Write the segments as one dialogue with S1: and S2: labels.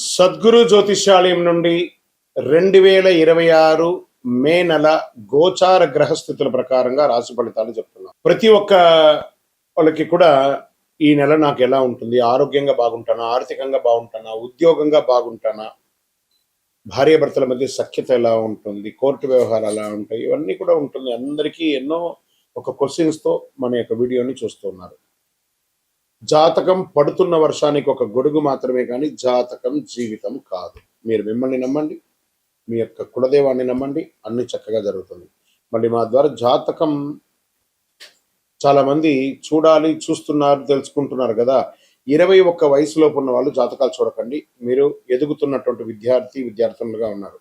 S1: సద్గురు జ్యోతిష్యాలయం నుండి 2026 మే నెల గోచార గ్రహస్థితుల ప్రకారంగా రాశి ఫలితాలు చెప్తున్నాం. ప్రతి ఒక్క వాళ్ళకి కూడా ఈ నెల నాకు ఎలా ఉంటుంది, ఆరోగ్యంగా బాగుంటానా, ఆర్థికంగా బాగుంటానా, ఉద్యోగంగా బాగుంటానా, భార్యాభర్తల మధ్య సఖ్యత ఎలా ఉంటుంది, కోర్టు వ్యవహారాలు ఎలా ఉంటాయి, ఇవన్నీ కూడా ఉంటుంది. అందరికీ ఎన్నో ఒక క్వశ్చన్స్తో మన యొక్క వీడియోని చూస్తున్నారు. జాతకం పడుతున్న వర్షానికి ఒక గొడుగు మాత్రమే కానీ జాతకం జీవితం కాదు. మీరు మిమ్మల్ని నమ్మండి, మీ యొక్క కులదేవాన్ని నమ్మండి, అన్ని చక్కగా జరుగుతుంది. మళ్ళీ మా ద్వారా జాతకం చాలా మంది చూడాలి, చూస్తున్నారు, తెలుసుకుంటున్నారు కదా. 21 వయసులోపు ఉన్న వాళ్ళు జాతకాలు చూడకండి. మీరు ఎదుగుతున్నటువంటి విద్యార్థులుగా ఉన్నారు.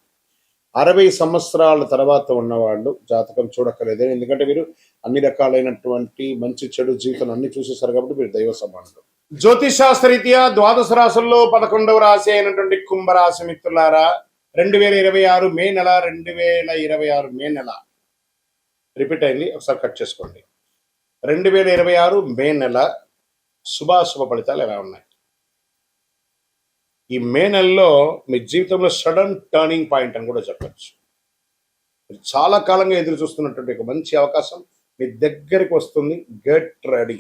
S1: 60 సంవత్సరాల తర్వాత ఉన్నవాళ్ళు జాతకం చూడక్కర్లేదు. ఎందుకంటే మీరు అన్ని రకాలైనటువంటి మంచి చెడు జీవితం అన్ని చూసేసారు కాబట్టి మీరు దైవ సమానులు. జ్యోతిష్ శాస్త్రరీత్యా ద్వాదశ రాశుల్లో 11వ రాశి అయినటువంటి కుంభరాశి మిత్రులారా, 2026 మే నెల 2026 మే నెల రిపీట్ అయింది, ఒకసారి కట్ చేసుకోండి. 2026 మే నెల శుభాశుభ ఫలితాలు ఎలా ఉన్నాయి? ఈ మే నెలలో మీ జీవితంలో సడన్ టర్నింగ్ పాయింట్ అని కూడా చెప్పచ్చు. చాలా కాలంగా ఎదురు చూస్తున్నటువంటి ఒక మంచి అవకాశం మీ దగ్గరికి వస్తుంది. Get ready.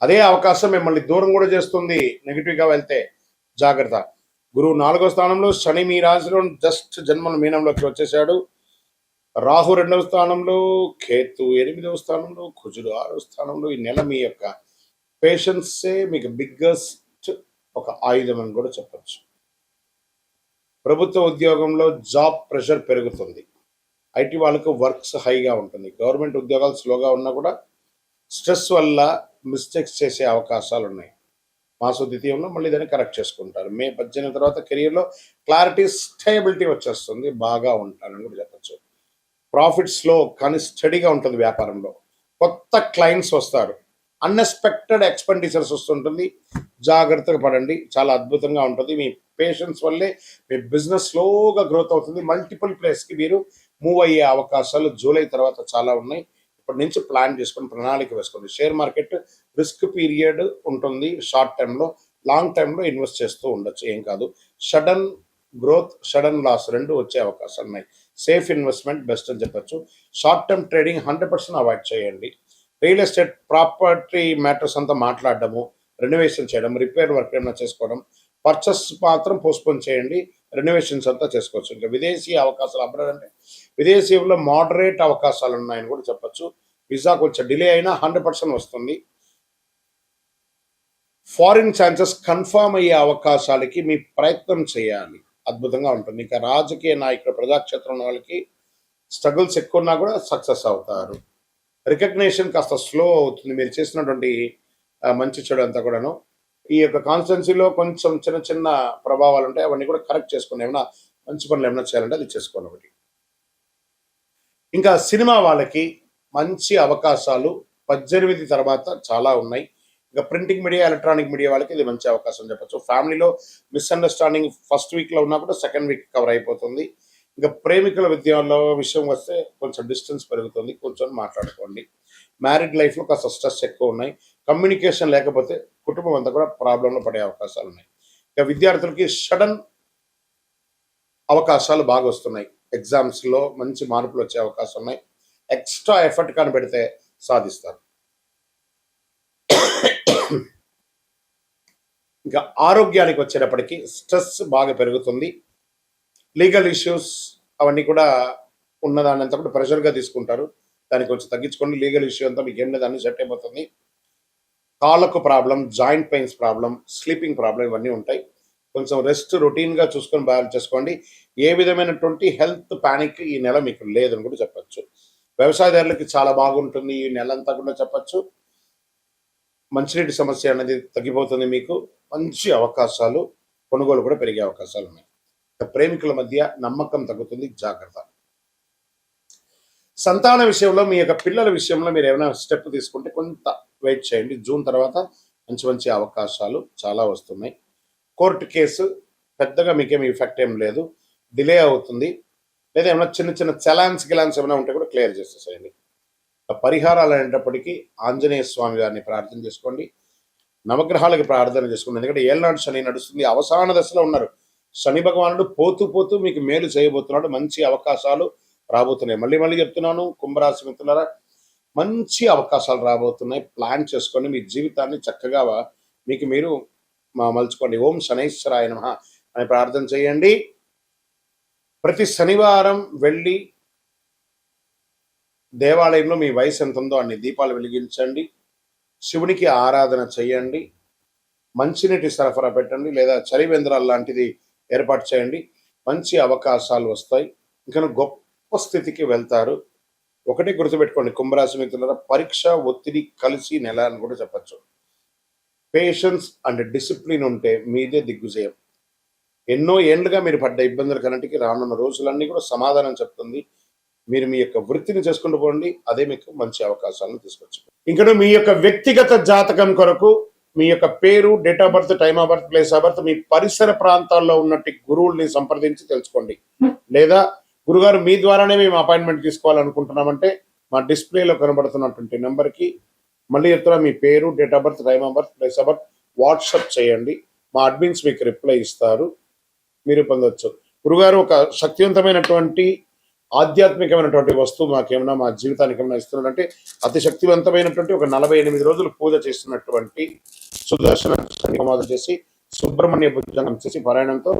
S1: అదే అవకాశం మిమ్మల్ని దూరం కూడా చేస్తుంది. నెగిటివ్గా వెళ్తే జాగ్రత్త. గురువు 4వ స్థానంలో, శని మీ రాశిలో జస్ట్ జన్మల మీనంలోకి వచ్చేసాడు. రాహు 2వ స్థానంలో, కేతు 8వ స్థానంలో, కుజుడు 6వ స్థానంలో. ఈ నెల మీ యొక్క పేషెన్సే మీకు బిగ్గెస్ట్ ఒక ఆయుధం అని కూడా చెప్పచ్చు. ప్రభుత్వ ఉద్యోగంలో జాబ్ ప్రెషర్ పెరుగుతుంది. ఐటీ వాళ్ళకు వర్క్స్ హైగా ఉంటుంది. గవర్నమెంట్ ఉద్యోగాలు స్లోగా ఉన్నా కూడా స్ట్రెస్ వల్ల మిస్టేక్స్ చేసే అవకాశాలు ఉన్నాయి. మాస ద్వితీయంలో మళ్ళీ దాన్ని కరెక్ట్ చేసుకుంటారు. మే 18 తర్వాత కెరియర్లో క్లారిటీ, స్టేబిలిటీ వచ్చేస్తుంది. బాగా ఉంటారని కూడా చెప్పచ్చు. ప్రాఫిట్ స్లో కానీ స్టడీగా ఉంటుంది. వ్యాపారంలో కొత్త క్లయింట్స్ వస్తారు. అన్ఎక్స్పెక్టెడ్ ఎక్స్పెండిచర్స్ వస్తుంటుంది. జాగ్రత్తగా పడండి. చాలా అద్భుతంగా ఉంటుంది. మీ పేషెన్స్ వల్లే మీ బిజినెస్ స్లోగా గ్రోత్ అవుతుంది. మల్టిపుల్ ప్లేస్కి మీరు మూవ్ అయ్యే అవకాశాలు జూలై తర్వాత చాలా ఉన్నాయి. ఇప్పటి నుంచి ప్లాన్ చేసుకొని ప్రణాళిక వేసుకోండి. షేర్ మార్కెట్ రిస్క్ పీరియడ్ ఉంటుంది. షార్ట్ టైంలో, లాంగ్ టైంలో ఇన్వెస్ట్ చేస్తూ ఉండొచ్చు, ఏం కాదు. సడన్ గ్రోత్, సడన్ లాస్ రెండు వచ్చే అవకాశాలు ఉన్నాయి. సేఫ్ ఇన్వెస్ట్మెంట్ బెస్ట్ అని చెప్పచ్చు. షార్ట్ టర్మ్ ట్రేడింగ్ 100% అవాయిడ్ చేయండి. రియల్ ఎస్టేట్, ప్రాపర్టీ మ్యాటర్స్ అంతా మాట్లాడడము, రెనోవేషన్ చేయడం, రిపేర్ వర్క్ ఏమైనా చేసుకోవడం, పర్చేస్ మాత్రం పోస్ట్పోన్ చేయండి. రెనోవేషన్స్ అంతా చేసుకోవచ్చు. ఇంకా విదేశీ అవకాశాలు అబ్రాడ్ అంటే విదేశీయంలో మోడరేట్ అవకాశాలు ఉన్నాయని కూడా చెప్పచ్చు. వీసా కొంచెం డిలే అయినా 100% వస్తుంది. ఫారిన్ ఛాన్సెస్ కన్ఫర్మ్ అయ్యే అవకాశాలకి మీ ప్రయత్నం చేయాలి. అద్భుతంగా ఉంటుంది. ఇంకా రాజకీయ నాయకులు, ప్రజాక్షేత్రం ఉన్న వాళ్ళకి స్ట్రగుల్స్ ఎక్కువ ఉన్నా కూడా సక్సెస్ అవుతారు. రికగ్నేషన్ కాస్త స్లో అవుతుంది. మీరు చేసినటువంటి మంచి చెడు అంతా కూడాను. ఈ యొక్క కాన్స్టిట్యున్సీలో కొంచెం చిన్న చిన్న ప్రభావాలు ఉంటాయి. అవన్నీ కూడా కరెక్ట్ చేసుకోండి. ఏమైనా మంచి పనులు ఏమైనా చేయాలంటే అది చేసుకోండి. ఒకటి ఇంకా సినిమా వాళ్ళకి మంచి అవకాశాలు 18 తర్వాత చాలా ఉన్నాయి. ఇంకా ప్రింటింగ్ మీడియా, ఎలక్ట్రానిక్ మీడియా వాళ్ళకి ఇది మంచి అవకాశం చెప్పచ్చు. ఫ్యామిలీలో మిస్అండర్స్టాండింగ్ ఫస్ట్ వీక్లో ఉన్నా కూడా సెకండ్ వీక్ కవర్ అయిపోతుంది. ఇంకా ప్రేమికుల విషయం వస్తే కొంచెం డిస్టెన్స్ పెరుగుతుంది. కొంచెం మాట్లాడుకోండి. మ్యారీడ్ లైఫ్లో కాస్త స్ట్రెస్ ఎక్కువ ఉన్నాయి. కమ్యూనికేషన్ లేకపోతే కుటుంబం అంతా కూడా ప్రాబ్లంలో పడే అవకాశాలు ఉన్నాయి. ఇక విద్యార్థులకి సడన్ అవకాశాలు బాగా వస్తున్నాయి. ఎగ్జామ్స్లో మంచి మార్పులు వచ్చే అవకాశం ఉన్నాయి. ఎక్స్ట్రా ఎఫర్ట్ కానీ పెడితే సాధిస్తారు. ఇంకా ఆరోగ్యానికి వచ్చేటప్పటికి స్ట్రెస్ బాగా పెరుగుతుంది. లీగల్ ఇష్యూస్ అవన్నీ కూడా ఉన్నదాన్ని అంతా కూడా ప్రెషర్గా తీసుకుంటారు. దాన్ని కొంచెం తగ్గించుకోండి. లీగల్ ఇష్యూ అంతా మీకు ఏం లేదని సెట్ అయిపోతుంది. కాళ్ళకు problem, joint pains problem, sleeping problem ఇవన్నీ ఉంటాయి. కొంచెం రెస్ట్ రొటీన్గా చూసుకొని బ్యాలెన్స్ చేసుకోండి. ఏ విధమైనటువంటి హెల్త్ ప్యానిక్ ఈ నెల మీకు లేదని కూడా చెప్పచ్చు. వ్యవసాయదారులకి చాలా బాగుంటుంది ఈ నెల అంతా కూడా చెప్పచ్చు. మంచినీటి సమస్య అనేది తగ్గిపోతుంది. మీకు మంచి అవకాశాలు, కొనుగోలు కూడా పెరిగే అవకాశాలు ఉన్నాయి. ప్రేమికుల మధ్య నమ్మకం తగ్గుతుంది. జాగ్రత్త. సంతాన విషయంలో, మీ యొక్క పిల్లల విషయంలో మీరు ఏమైనా స్టెప్ తీసుకుంటే కొంత వెయిట్ చేయండి. జూన్ తర్వాత మంచి మంచి అవకాశాలు చాలా వస్తున్నాయి. కోర్టు కేసు పెద్దగా మీకేమి ఎఫెక్ట్ ఏం లేదు. డిలే అవుతుంది. లేదా ఏమైనా చిన్న చిన్న చలాన్స్ ఏమైనా ఉంటే కూడా క్లియర్ చేసేసేయండి. పరిహారాలు అనేటప్పటికీ ఆంజనేయ స్వామి గారిని ప్రార్థన చేసుకోండి. నవగ్రహాలకి ప్రార్థన చేసుకోండి. ఎందుకంటే ఏళ్ళనాడు శని నడుస్తుంది, అవసాన దశలో ఉన్నారు. శని భగవానుడు పోతూ పోతూ మీకు మేలు చేయబోతున్నాడు. మంచి అవకాశాలు రాబోతున్నాయి. మళ్ళీ మళ్ళీ చెప్తున్నాను, కుంభరాశి మిత్రులారా, మంచి అవకాశాలు రాబోతున్నాయి. ప్లాన్ చేసుకొని మీ జీవితాన్ని చక్కగా మీకు మీరు మలుచుకోండి. ఓం శనైశ్వరాయ నమః అని ప్రార్థన చేయండి. ప్రతి శనివారం వెళ్ళి దేవాలయంలో మీ వయసు ఎంత ఉందో అన్ని దీపాలు వెలిగించండి. శివునికి ఆరాధన చేయండి. మంచినీటి సరఫరా పెట్టండి, లేదా చలివేంద్రాలు లాంటిది ఏర్పాటు చేయండి. మంచి అవకాశాలు వస్తాయి. ఇంకా గొప్ప స్థితికి వెళ్తారు. ఒకటే గుర్తుపెట్టుకోండి కుంభరాశి మిత్రులారా, పరీక్ష ఒత్తిడి కలిసి నెల అని కూడా చెప్పచ్చు. పేషెన్స్ అండ్ డిసిప్లిన్ ఉంటే మీదే దిగ్విజయం. ఎన్నో ఏళ్లుగా మీరు పడ్డ ఇబ్బందుల కన్నిటికి రానున్న రోజులన్నీ కూడా సమాధానం చెప్తుంది. మీరు మీ యొక్క వృత్తిని చేసుకుంటూ పోండి, అదే మీకు మంచి అవకాశాలను తీసుకొచ్చు. ఇంకా మీ యొక్క వ్యక్తిగత జాతకం కొరకు మీ యొక్క పేరు, date of birth, time of birth, place of birth, మీ పరిసర ప్రాంతాల్లో ఉన్నట్టు గురువుల్ని సంప్రదించి తెలుసుకోండి. లేదా గురుగారు మీ ద్వారానే మేము అపాయింట్మెంట్ తీసుకోవాలనుకుంటున్నామంటే మా డిస్ప్లేలో కనబడుతున్నటువంటి నెంబర్కి మళ్ళీ చెప్తున్నా, మీ పేరు, date of birth, time of birth, place of birth WhatsApp చేయండి. మా అడ్మిన్స్ మీకు రిప్లై ఇస్తారు, మీరు పొందవచ్చు. గురుగారు ఒక శక్తివంతమైనటువంటి ఆధ్యాత్మికమైనటువంటి వస్తువు మాకేమైనా మా జీవితానికి ఏమైనా ఇస్తున్నాడంటే, అతి శక్తివంతమైనటువంటి ఒక 48 రోజులు పూజ చేస్తున్నటువంటి సుదర్శన హోమాలు చేసి సుబ్రహ్మణ్య భుజంగం చేసి పారాయణంతో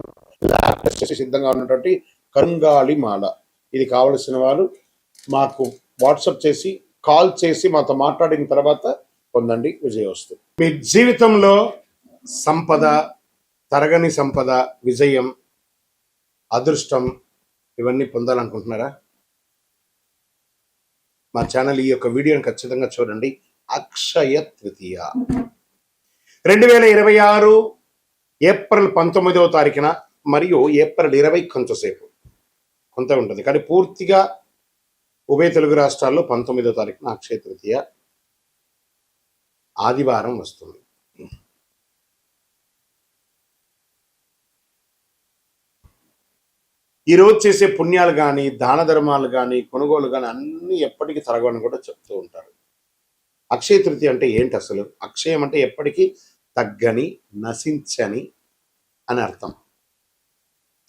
S1: చేసి సిద్ధంగా ఉన్నటువంటి కరుంగాళి మాల. ఇది కావలసిన వారు మాకు వాట్సాప్ చేసి కాల్ చేసి మాతో మాట్లాడిన తర్వాత పొందండి విజయోస్తు. మీ జీవితంలో సంపద, తరగని సంపద, విజయం, అదృష్టం ఇవన్నీ పొందాలనుకుంటున్నారా? మా ఛానల్ ఈ యొక్క వీడియోని ఖచ్చితంగా చూడండి. అక్షయ తృతీయ 2026 ఏప్రిల్ 19వ తారీఖున మరియు ఏప్రిల్ 20 కొంత ఉంటుంది, కానీ పూర్తిగా ఉభయ తెలుగు రాష్ట్రాల్లో 19వ తారీఖున అక్షయ తృతీయ ఆదివారం వస్తుంది. ఈరోజు చేసే పుణ్యాలు కానీ, దాన ధర్మాలు కానీ, కొనుగోలు కానీ అన్నీ ఎప్పటికీ తరగని కూడా చెప్తూ ఉంటారు. అక్షయ తృతీయ అంటే ఏంటి అసలు? అక్షయం అంటే ఎప్పటికీ తగ్గని, నశించని అని అర్థం.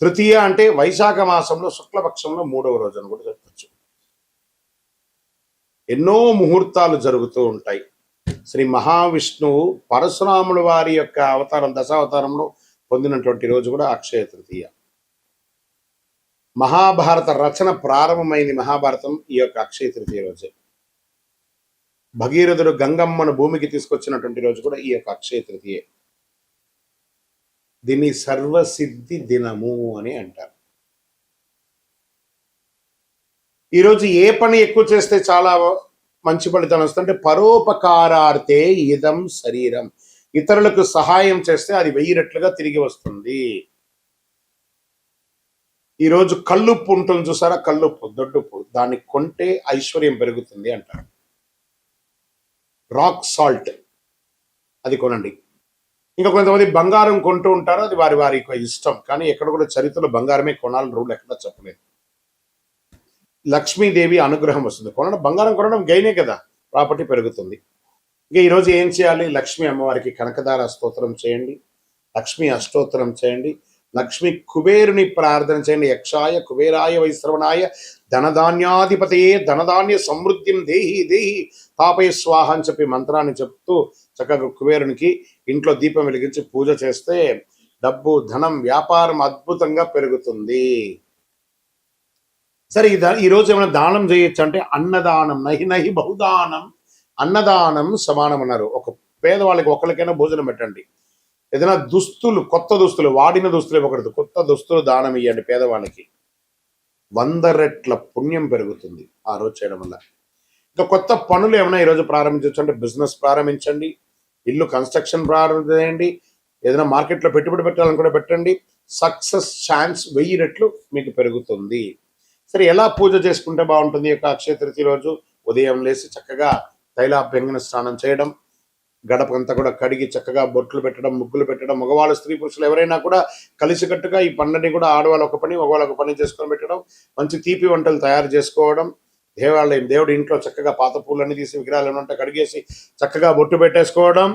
S1: తృతీయ అంటే వైశాఖ మాసంలో శుక్లపక్షంలో 3వ రోజు అని కూడా చెప్పచ్చు. ఎన్నో ముహూర్తాలు జరుగుతూ ఉంటాయి. శ్రీ మహావిష్ణువు పరశురాముల వారి యొక్క అవతారం, దశావతారంలో పొందినటువంటి రోజు కూడా అక్షయ తృతీయ. మహాభారత రచన ప్రారంభమైంది మహాభారతం ఈ యొక్క అక్షయ తృతీయ రోజే. భగీరథుడు గంగమ్మను భూమికి తీసుకొచ్చినటువంటి రోజు కూడా ఈ యొక్క అక్షయ తృతీయ. దీన్ని సర్వసిద్ధి దినము అని అంటారు. ఈరోజు ఏ పని ఎక్కువ చేస్తే చాలా మంచి ఫలితాలు వస్తుందంటే, పరోపకారార్థే ఇదం శరీరం. ఇతరులకు సహాయం చేస్తే అది 1000 రెట్లుగా తిరిగి వస్తుంది. ఈరోజు కల్లుప్పు ఉంటుంది చూసారా, కల్లుప్పు, దొడ్డుప్పు, దాన్ని కొంటే ఐశ్వర్యం పెరుగుతుంది అంటారు. రాక్ సాల్ట్ అది కొనండి. ఇంకా కొంతమంది బంగారం కొంటూ ఉంటారు, అది వారి వారి ఇష్టం, కానీ ఎక్కడ కూడా చరిత్రలో బంగారమే కొనాలని రూల్ ఎక్కడ చెప్పలేదు. లక్ష్మీదేవి అనుగ్రహం వస్తుంది. బంగారం కొనడం గైనే కదా, ప్రాపర్టీ పెరుగుతుంది. ఇంకా ఈరోజు ఏం చేయాలి? లక్ష్మీ అమ్మవారికి కనకదార స్తోత్రం చేయండి, లక్ష్మీ అష్టోత్తరం చేయండి, లక్ష్మీ కుబేరుని ప్రార్థన చేయండి. యక్షాయ కుబేరాయ వైశ్రవణాయ ధనధాన్యాధిపతయే ధనధాన్య సమృద్ధిం దేహి దేహి తాపయ స్వాహ అని చెప్పి మంత్రాన్ని చెప్తూ చక్కగా కుబేరునికి ఇంట్లో దీపం వెలిగించి పూజ చేస్తే డబ్బు, ధనం, వ్యాపారం అద్భుతంగా పెరుగుతుంది. సరే, ఈరోజు ఏమైనా దానం చేయొచ్చు అంటే అన్నదానం, నహి నహి బహుదానం, అన్నదానం సమానం అన్నారు. ఒక పేదవాళ్ళకి ఒకరికైనా భోజనం పెట్టండి. ఏదైనా దుస్తులు, కొత్త దుస్తులు, వాడిన దుస్తులు ఇవ్వకూడదు, కొత్త దుస్తులు దానం ఇవ్వండి పేదవాళ్ళకి. 100 రెట్ల పుణ్యం పెరుగుతుంది ఆ రోజు చేయడం వల్ల. ఇంకా కొత్త పనులు ఏమైనా ఈరోజు ప్రారంభించవచ్చు అంటే బిజినెస్ ప్రారంభించండి, ఇల్లు కన్స్ట్రక్షన్ ప్రారంభించండి, ఏదైనా మార్కెట్లో పెట్టుబడి పెట్టాలని కూడా పెట్టండి. సక్సెస్ ఛాన్స్ 1000 రెట్లు మీకు పెరుగుతుంది. సరే, ఎలా పూజ చేసుకుంటే బాగుంటుంది? ఈ యొక్క అక్షయ తృతీయ రోజు ఉదయం లేచి చక్కగా తైలాభ్యంగన స్నానం చేయడం, గడపంతా కూడా కడిగి చక్కగా బొట్లు పెట్టడం, ముగ్గులు పెట్టడం, మగవాళ్ళు, స్త్రీ పురుషులు ఎవరైనా కూడా కలిసికట్టుగా ఈ పనులని కూడా ఆడవాళ్ళు ఒక పని, మగవాళ్ళు ఒక పని చేసుకొని పెట్టడం, మంచి తీపి వంటలు తయారు చేసుకోవడం, దేవుడి ఇంట్లో చక్కగా పాత పూలన్నీ తీసి విగ్రహాలు ఉంటే కడిగేసి చక్కగా బొట్టు పెట్టేసుకోవడం,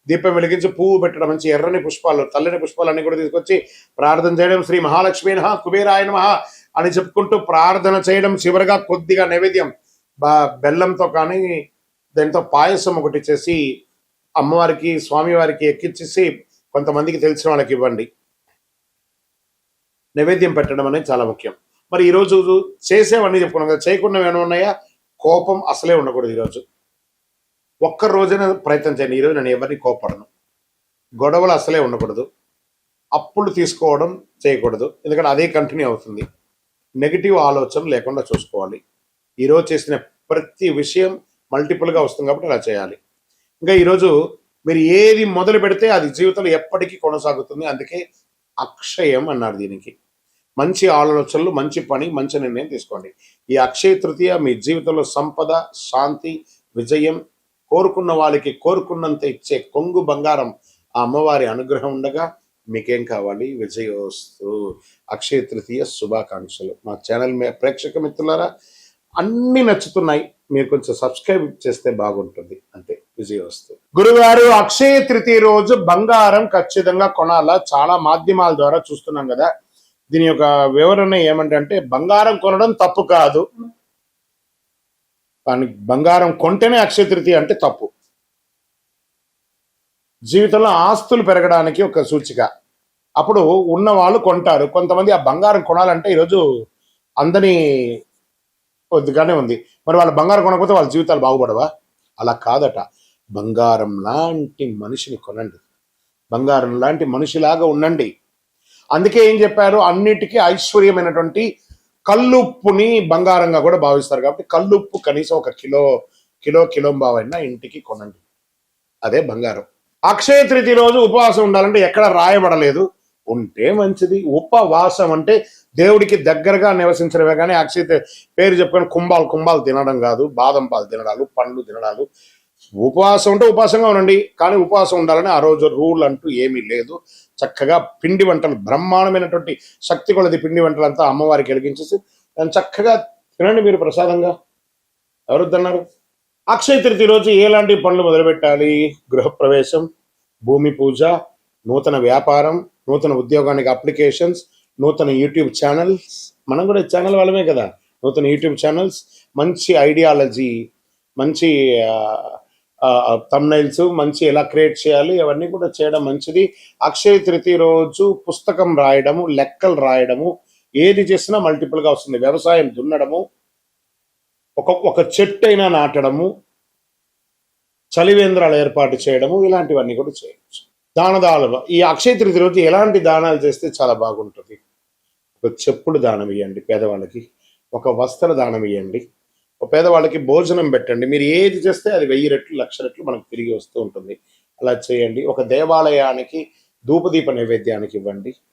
S1: దీపం వెలిగించి పువ్వు పెట్టడం, మంచి ఎర్రని పుష్పాలు, తెల్లని పుష్పాలు అన్ని కూడా తీసుకొచ్చి ప్రార్థన చేయడం, శ్రీ మహాలక్ష్మి నమః కుబేరాయ నమః అని చెప్పుకుంటూ ప్రార్థన చేయడం. చివరిగా కొద్దిగా నైవేద్యం బెల్లంతో కానీ దాంతో పాయసం ఒకటి చేసి అమ్మవారికి స్వామివారికి ఎక్కించేసి కొంతమందికి తెలిసిన వాళ్ళకి ఇవ్వండి. నైవేద్యం పెట్టడం అనేది చాలా ముఖ్యం. మరి ఈరోజు చేసేవన్నీ చెప్పుకున్నాం కదా, చేయకుండా ఏమైనా ఉన్నాయా? కోపం అసలే ఉండకూడదు. ఈరోజు ఒక్క రోజైనా ప్రయత్నం చేయండి. ఈరోజు నేను ఎవరిని కోపడను, గొడవలు అసలే ఉండకూడదు, అప్పులు తీసుకోవడం చేయకూడదు, ఎందుకంటే అదే కంటిన్యూ అవుతుంది. నెగిటివ్ ఆలోచన లేకుండా చూసుకోవాలి. ఈరోజు చేసిన ప్రతి విషయం మల్టిపుల్గా వస్తుంది కాబట్టి అలా చేయాలి. ఇంకా ఈరోజు మీరు ఏది మొదలు పెడితే అది జీవితంలో ఎప్పటికీ కొనసాగుతుంది. అందుకే అక్షయం అన్నారు దీనికి. మంచి ఆలోచనలు, మంచి పని, మంచి నిర్ణయం తీసుకోండి. ఈ అక్షయ తృతీయ మీ జీవితంలో సంపద, శాంతి, విజయం, కోరుకున్న వాళ్ళకి కోరుకున్నంత ఇచ్చే కొంగు బంగారం ఆ అమ్మవారి అనుగ్రహం ఉండగా మీకేం కావాలి? విజయోస్తు. అక్షయ తృతీయ శుభాకాంక్షలు. మా ఛానల్ ప్రేక్షక మిత్రులారా, అన్ని నచ్చుతున్నాయి, మీరు కొంచెం సబ్స్క్రైబ్ చేస్తే బాగుంటుంది. అంతే. విజయోస్తు. గురుగారు, అక్షయ తృతీయ రోజు బంగారం ఖచ్చితంగా కొనాలా? చాలా మాధ్యమాల ద్వారా చూస్తున్నాం కదా, దీని యొక్క వివరణ ఏమంటే బంగారం కొనడం తప్పు కాదు, కానీ బంగారం కొంటేనే అక్షయ తృతీయ అంటే తప్పు. జీవితంలో ఆస్తులు పెరగడానికి ఒక సూచిక. అప్పుడు ఉన్న వాళ్ళు కొంటారు. కొంతమంది ఆ బంగారం కొనాలంటే ఈరోజు అందని కొద్దిగానే ఉంది. మరి వాళ్ళ బంగారం కొనకపోతే వాళ్ళ జీవితాలు బాగుపడవా? అలా కాదట. బంగారం లాంటి మనిషిని కొనండి, బంగారం లాంటి మనిషిలాగా ఉండండి. అందుకే ఏం చెప్పారు? అన్నిటికీ ఐశ్వర్యమైనటువంటి కల్లుప్పుని బంగారంగా కూడా భావిస్తారు కాబట్టి కల్లుప్పు కనీసం ఒక కిలో బావైనా ఇంటికి కొనండి. అదే బంగారం. అక్షయ తృతీయ రోజు ఉపవాసం ఉండాలంటే ఎక్కడ రాయబడలేదు, ఉంటే మంచిది. ఉపవాసం అంటే దేవుడికి దగ్గరగా నివసించడమే కానీ అక్షయ పేరు చెప్పుకొని కుంభాలు తినడం కాదు, బాదం పాలు తినడాలు, పండ్లు తినడాలు. ఉపవాసం ఉంటే ఉపవాసంగా ఉండండి, కానీ ఉపవాసం ఉండాలని ఆ రోజు రూల్ అంటూ ఏమీ లేదు. చక్కగా పిండి వంటలు, బ్రహ్మాండమైనటువంటి శక్తి కొలది పిండి వంటలంతా అమ్మవారికి వెలిగించేసి దాన్ని చక్కగా తినండి మీరు ప్రసాదంగా. ఎవరొద్దన్నారు? అక్షయ తృతీయ రోజు ఎలాంటి పనులు మొదలుపెట్టాలి? గృహప్రవేశం, భూమి పూజ, నూతన వ్యాపారం, నూతన ఉద్యోగానికి అప్లికేషన్స్, నూతన యూట్యూబ్ ఛానల్స్. మనం కూడా ఛానల్ వాళ్ళమే కదా. నూతన యూట్యూబ్ ఛానల్స్, మంచి ఐడియాలజీ, మంచి థంబ్నైల్స్, మంచి ఎలా క్రియేట్ చేయాలి అవన్నీ కూడా చేయడం మంచిది. అక్షయ తృతీయ రోజు పుస్తకం రాయడము, లెక్కలు రాయడము, ఏది చేసినా మల్టిపుల్గా వస్తుంది. వ్యవసాయం దున్నడము, ఒక చెట్టు అయినా నాటడము, చలివేంద్రాలు ఏర్పాటు చేయడము, ఇలాంటివన్నీ కూడా చేయవచ్చు. దానాలు ఈ అక్షయ తృతీయ రోజు ఎలాంటి దానాలు చేస్తే చాలా బాగుంటుంది? ఒక చెప్పులు దానం ఇవ్వండి పేదవాళ్ళకి, ఒక వస్త్ర దానం ఇవ్వండి, ఒక పేదవాళ్ళకి భోజనం పెట్టండి. మీరు ఏది చేస్తే అది 1000 రెట్లు 1,00,000 రెట్లు మనకు తిరిగి వస్తూ ఉంటుంది. అలా చేయండి. ఒక దేవాలయానికి ధూపదీప నైవేద్యానికి ఇవ్వండి.